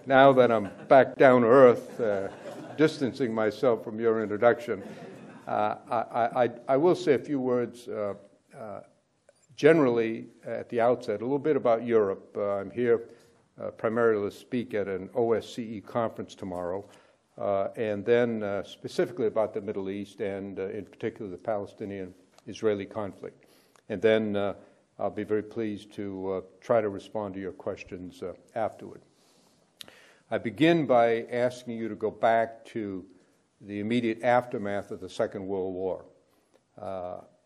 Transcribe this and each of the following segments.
now that I'm back down to earth, distancing myself from your introduction, I will say a few words generally at the outset, a little bit about Europe. I'm here primarily to speak at an OSCE conference tomorrow, and then specifically about the Middle East and in particular the Palestinian-Israeli conflict. And then I'll be very pleased to try to respond to your questions afterward. I begin by asking you to go back to the immediate aftermath of the Second World War,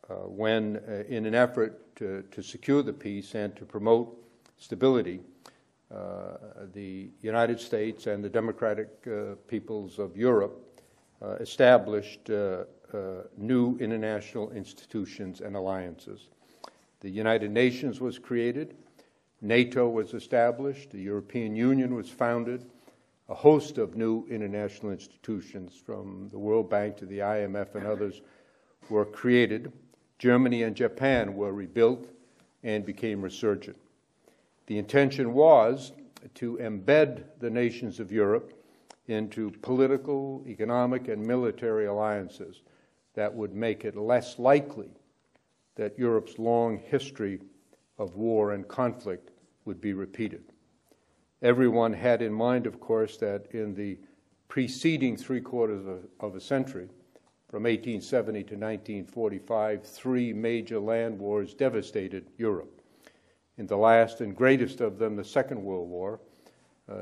when, in an effort to secure the peace and to promote stability, the United States and the democratic peoples of Europe established new international institutions and alliances. The United Nations was created, NATO was established, the European Union was founded, a host of new international institutions from the World Bank to the IMF and others were created. Germany and Japan were rebuilt and became resurgent. The intention was to embed the nations of Europe into political, economic, and military alliances that would make it less likely that Europe's long history of war and conflict would be repeated. Everyone had in mind, of course, that in the preceding three-quarters of a century, from 1870 to 1945, three major land wars devastated Europe. In the last and greatest of them, the Second World War,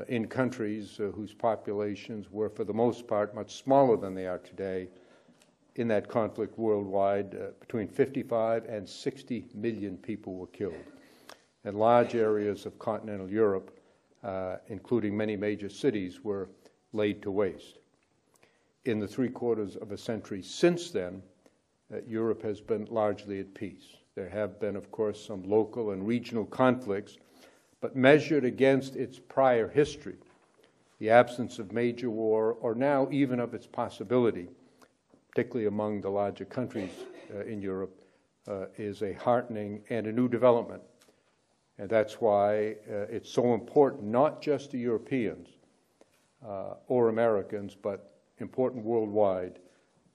in countries whose populations were, for the most part, much smaller than they are today. In that conflict worldwide, between 55 and 60 million people were killed. And large areas of continental Europe, including many major cities, were laid to waste. In the three-quarters of a century since then, Europe has been largely at peace. There have been, of course, some local and regional conflicts, but measured against its prior history, the absence of major war, or now even of its possibility, particularly among the larger countries in Europe, is a heartening and a new development. And that's why it's so important, not just to Europeans or Americans, but important worldwide,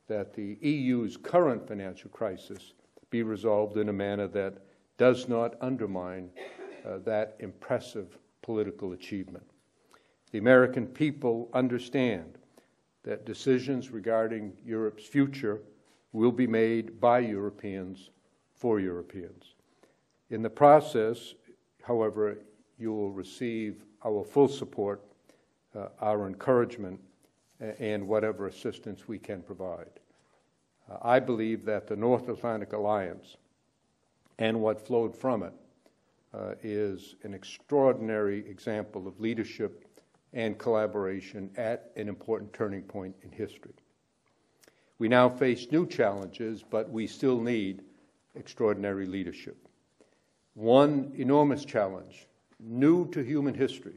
that the EU's current financial crisis be resolved in a manner that does not undermine that impressive political achievement. The American people understand that decisions regarding Europe's future will be made by Europeans for Europeans. In the process, however, you will receive our full support, our encouragement, and whatever assistance we can provide. I believe that the North Atlantic Alliance and what flowed from it is an extraordinary example of leadership and collaboration at an important turning point in history. We now face new challenges, but we still need extraordinary leadership. One enormous challenge, new to human history,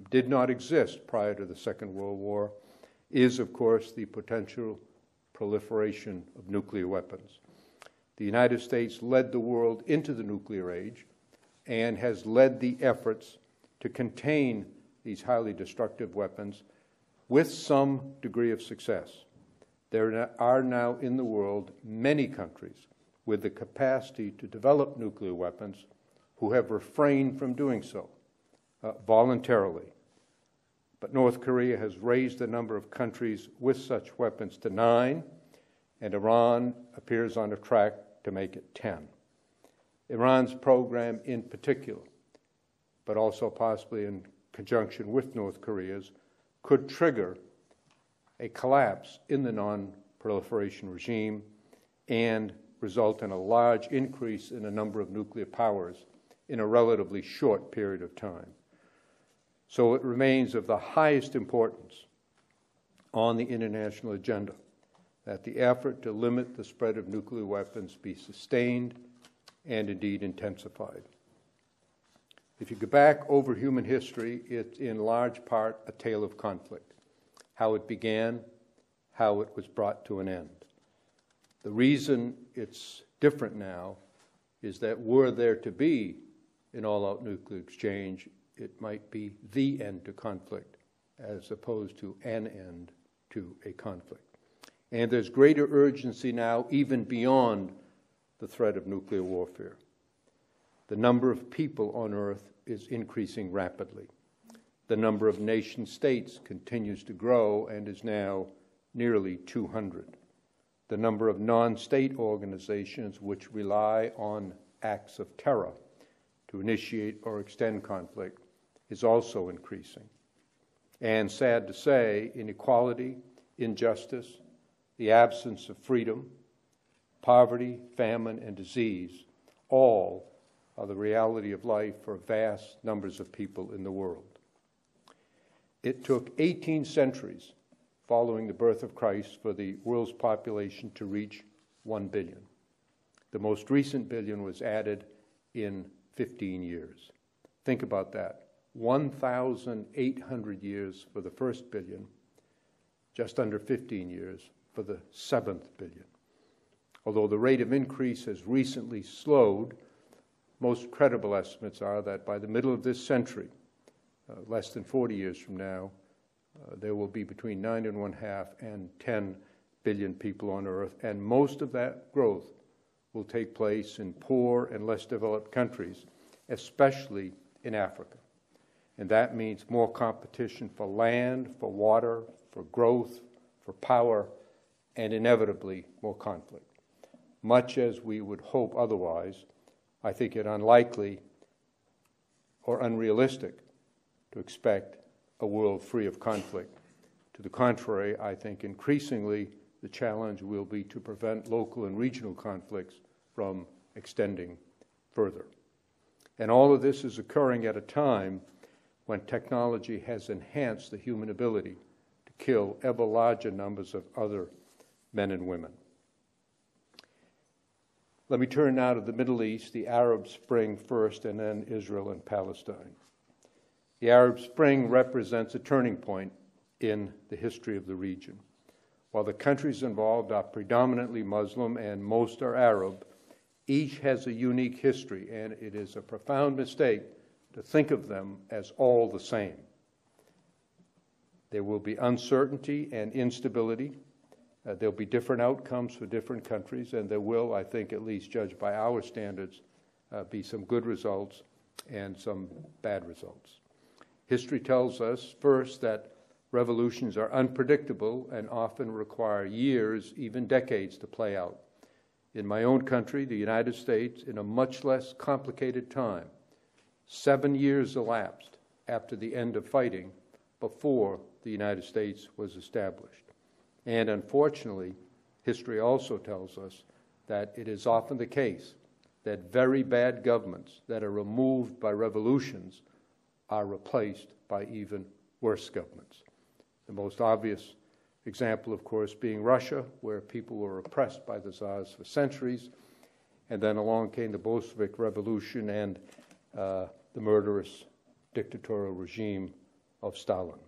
did not exist prior to the Second World War, is, of course, the potential proliferation of nuclear weapons. The United States led the world into the nuclear age and has led the efforts to contain these highly destructive weapons with some degree of success. There are now in the world many countries with the capacity to develop nuclear weapons who have refrained from doing so voluntarily. But North Korea has raised the number of countries with such weapons to 9, and Iran appears on a track to make it 10. Iran's program in particular, but also possibly in conjunction with North Korea's, could trigger a collapse in the non-proliferation regime and result in a large increase in the number of nuclear powers in a relatively short period of time. So it remains of the highest importance on the international agenda that the effort to limit the spread of nuclear weapons be sustained and indeed intensified. If you go back over human history, it's in large part a tale of conflict, how it began, how it was brought to an end. The reason it's different now is that were there to be an all-out nuclear exchange, it might be the end to conflict as opposed to an end to a conflict. And there's greater urgency now even beyond the threat of nuclear warfare. The number of people on Earth is increasing rapidly. The number of nation states continues to grow and is now nearly 200. The number of non-state organizations which rely on acts of terror to initiate or extend conflict is also increasing. And sad to say, inequality, injustice, the absence of freedom, poverty, famine, and disease, all are the reality of life for vast numbers of people in the world. It took 18 centuries following the birth of Christ for the world's population to reach 1 billion. The most recent billion was added in 15 years. Think about that. 1,800 years for the first billion, just under 15 years for the 7th billion. Although the rate of increase has recently slowed, most credible estimates are that by the middle of this century, less than 40 years from now, there will be between 9.5 and 10 billion people on Earth, and most of that growth will take place in poor and less developed countries, especially in Africa. And that means more competition for land, for water, for growth, for power, and inevitably more conflict. Much as we would hope otherwise, I think it unlikely or unrealistic to expect a world free of conflict. To the contrary, I think increasingly the challenge will be to prevent local and regional conflicts from extending further. And all of this is occurring at a time when technology has enhanced the human ability to kill ever larger numbers of other men and women. Let me turn now to the Middle East, the Arab Spring first, and then Israel and Palestine. The Arab Spring represents a turning point in the history of the region. While the countries involved are predominantly Muslim and most are Arab, each has a unique history, and it is a profound mistake to think of them as all the same. There will be uncertainty and instability. There'll be different outcomes for different countries, and there will, I think, at least judged by our standards, be some good results and some bad results. History tells us, first, that revolutions are unpredictable and often require years, even decades, to play out. In my own country, the United States, in a much less complicated time, 7 years elapsed after the end of fighting before the United States was established. And unfortunately, history also tells us that it is often the case that very bad governments that are removed by revolutions are replaced by even worse governments. The most obvious example, of course, being Russia, where people were oppressed by the Tsars for centuries, and then along came the Bolshevik Revolution and the murderous dictatorial regime of Stalin.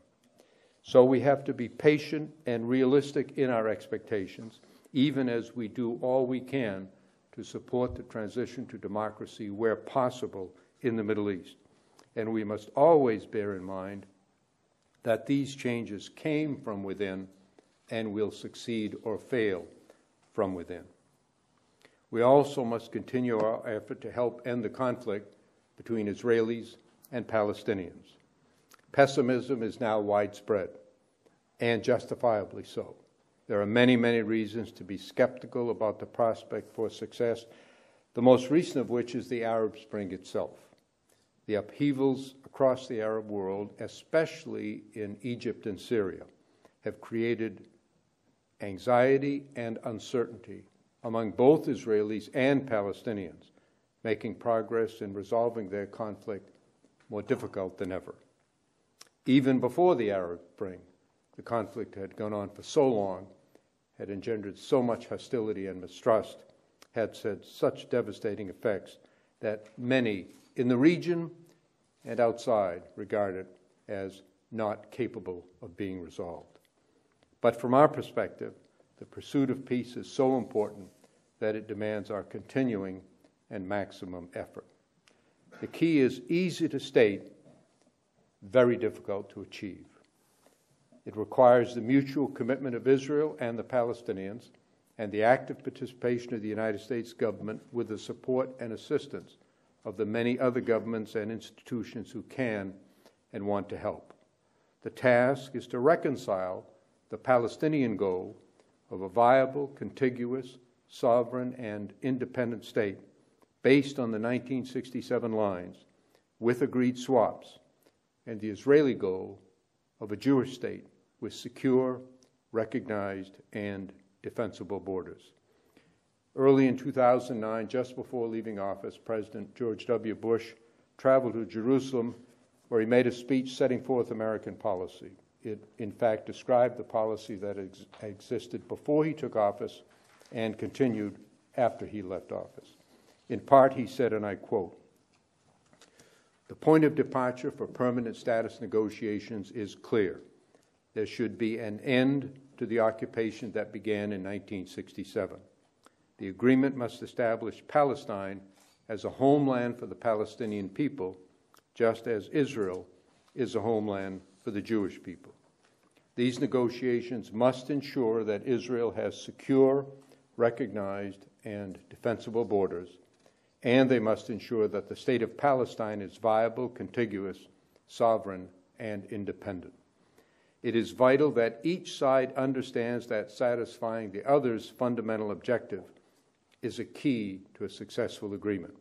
So we have to be patient and realistic in our expectations, even as we do all we can to support the transition to democracy where possible in the Middle East. And we must always bear in mind that these changes came from within and will succeed or fail from within. We also must continue our effort to help end the conflict between Israelis and Palestinians. Pessimism is now widespread, and justifiably so. There are many, many reasons to be skeptical about the prospect for success, the most recent of which is the Arab Spring itself. The upheavals across the Arab world, especially in Egypt and Syria, have created anxiety and uncertainty among both Israelis and Palestinians, making progress in resolving their conflict more difficult than ever. Even before the Arab Spring, the conflict had gone on for so long, had engendered so much hostility and mistrust, had had such devastating effects that many in the region and outside regard it as not capable of being resolved. But from our perspective, the pursuit of peace is so important that it demands our continuing and maximum effort. The key is easy to state very difficult to achieve. It requires the mutual commitment of Israel and the Palestinians and the active participation of the United States government with the support and assistance of the many other governments and institutions who can and want to help. The task is to reconcile the Palestinian goal of a viable, contiguous, sovereign, and independent state based on the 1967 lines with agreed swaps, and the Israeli goal of a Jewish state with secure, recognized, and defensible borders. Early in 2009, just before leaving office, President George W. Bush traveled to Jerusalem, where he made a speech setting forth American policy. It, in fact, described the policy that existed before he took office and continued after he left office. In part, he said, and I quote, "The point of departure for permanent status negotiations is clear. There should be an end to the occupation that began in 1967. The agreement must establish Palestine as a homeland for the Palestinian people, just as Israel is a homeland for the Jewish people. These negotiations must ensure that Israel has secure, recognized, and defensible borders, and they must ensure that the state of Palestine is viable, contiguous, sovereign, and independent. It is vital that each side understands that satisfying the other's fundamental objective is a key to a successful agreement.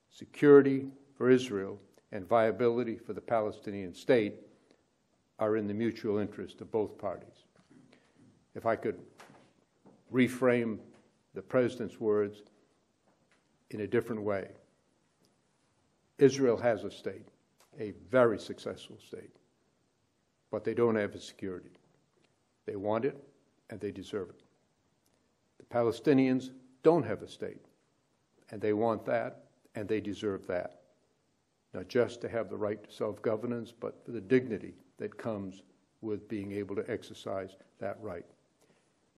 Security for Israel and viability for the Palestinian state are in the mutual interest of both parties." If I could reframe the President's words in a different way, Israel has a state, a very successful state, but they don't have its security. They want it, and they deserve it. The Palestinians don't have a state, and they want that, and they deserve that. Not just to have the right to self-governance, but for the dignity that comes with being able to exercise that right.